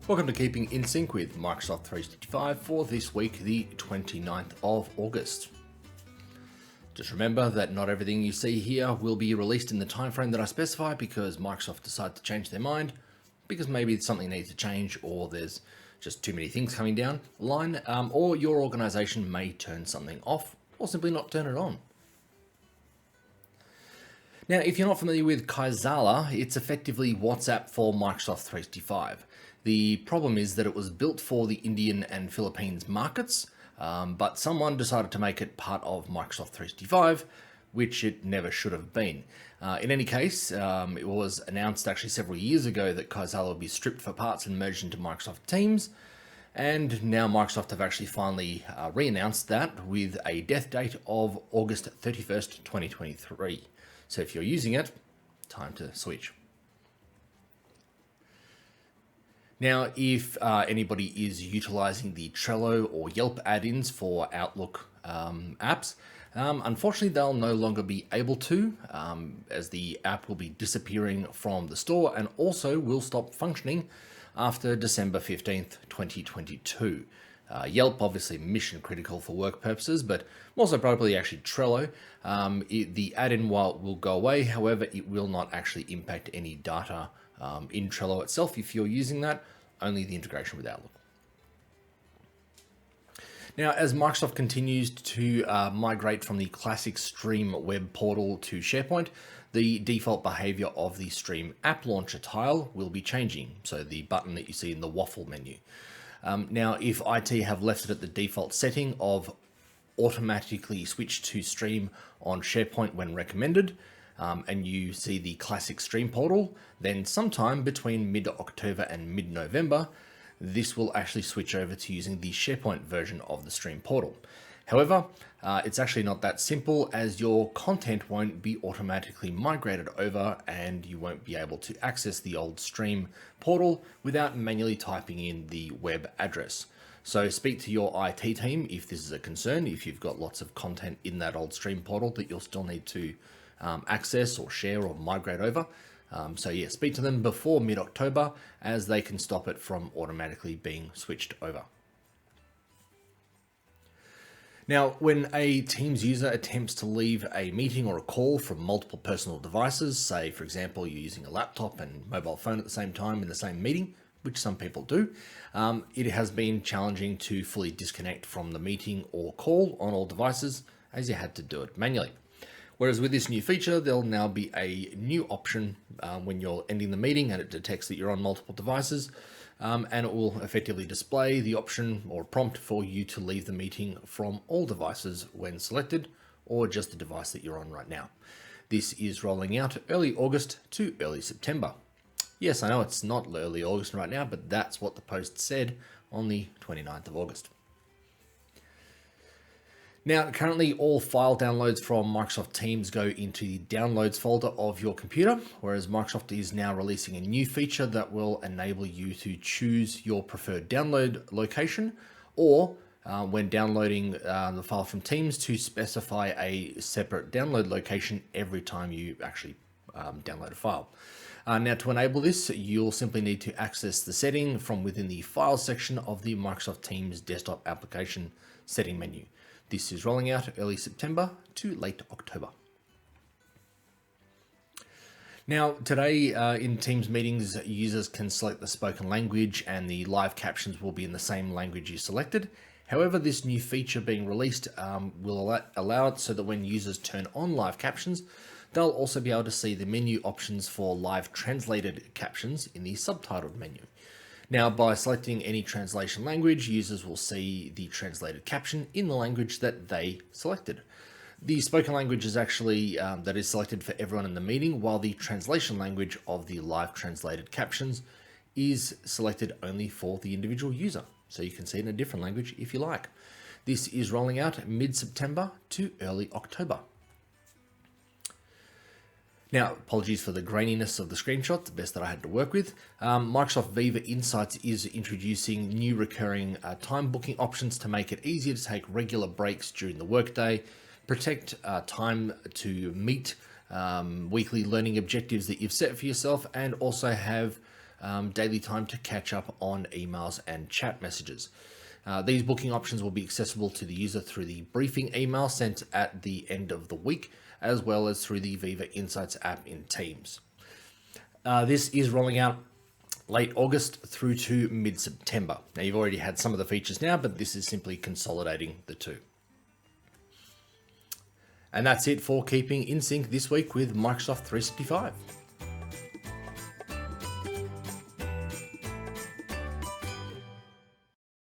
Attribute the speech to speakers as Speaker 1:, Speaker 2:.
Speaker 1: Welcome to Keeping in Sync with Microsoft 365 for this week, the 29th of August. Just remember that not everything you see here will be released in the timeframe that I specify because Microsoft decided to change their mind, because maybe something needs to change or there's just too many things coming down the line, or your organization may turn something off or simply not turn it on. Now, if you're not familiar with Kaizala, it's effectively WhatsApp for Microsoft 365. The problem is that it was built for the Indian and Philippines markets, but someone decided to make it part of Microsoft 365, which it never should have been. In any case, it was announced actually several years ago that Kaizala would be stripped for parts and merged into Microsoft Teams. And now Microsoft have actually finally re-announced that with a death date of August 31st, 2023. So if you're using it, time to switch. Now, if anybody is utilizing the Trello or YELP add-ins for Outlook apps, unfortunately, they'll no longer be able to, as the app will be disappearing from the store and also will stop functioning after December 15th, 2022. YELP, obviously mission critical for work purposes, but also probably actually Trello. The add-in, while it will go away, however, it will not actually impact any data in Trello itself if you're using that, only the integration with Outlook. Now, as Microsoft continues to migrate from the classic Stream web portal to SharePoint, the default behavior of the Stream app launcher tile will be changing. So the button that you see in the waffle menu. Now, if IT have left it at the default setting of automatically switch to Stream on SharePoint when recommended, and you see the classic Stream portal, then sometime between mid-October and mid-November, this will actually switch over to using the SharePoint version of the Stream portal. However, it's actually not that simple, as your content won't be automatically migrated over and you won't be able to access the old Stream portal without manually typing in the web address. So speak to your IT team if this is a concern, if you've got lots of content in that old Stream portal that you'll still need to access or share or migrate over. So yeah, speak to them before mid-October, as they can stop it from automatically being switched over. Now, when a Teams user attempts to leave a meeting or a call from multiple personal devices, say, for example, you're using a laptop and mobile phone at the same time in the same meeting, which some people do, it has been challenging to fully disconnect from the meeting or call on all devices, as you had to do it manually. Whereas with this new feature, there'll now be a new option when you're ending the meeting and it detects that you're on multiple devices, and it will effectively display the option or prompt for you to leave the meeting from all devices when selected, or just the device that you're on right now. This is rolling out early August to early September. Yes, I know it's not early August right now, but that's what the post said on the 29th of August. Now, currently all file downloads from Microsoft Teams go into the downloads folder of your computer, whereas Microsoft is now releasing a new feature that will enable you to choose your preferred download location, or when downloading the file from Teams, to specify a separate download location every time you actually download a file. Now, to enable this, you'll simply need to access the setting from within the Files section of the Microsoft Teams desktop application setting menu. This is rolling out early September to late October. Now, today in Teams meetings, users can select the spoken language and the live captions will be in the same language you selected. However, this new feature being released will allow it so that when users turn on live captions, they'll also be able to see the menu options for live translated captions in the subtitled menu. Now, by selecting any translation language, users will see the translated caption in the language that they selected. The spoken language is actually that is selected for everyone in the meeting, while the translation language of the live translated captions is selected only for the individual user. So you can see it in a different language if you like. This is rolling out mid-September to early October. Now, apologies for the graininess of the screenshot, the best that I had to work with. Microsoft Viva Insights is introducing new recurring time booking options to make it easier to take regular breaks during the workday, protect time to meet weekly learning objectives that you've set for yourself, and also have daily time to catch up on emails and chat messages. These booking options will be accessible to the user through the briefing email sent at the end of the week, as well as through the Viva Insights app in Teams. This is rolling out late August through to mid-September. Now, you've already had some of the features now, but this is simply consolidating the two. And that's it for keeping in sync this week with Microsoft 365.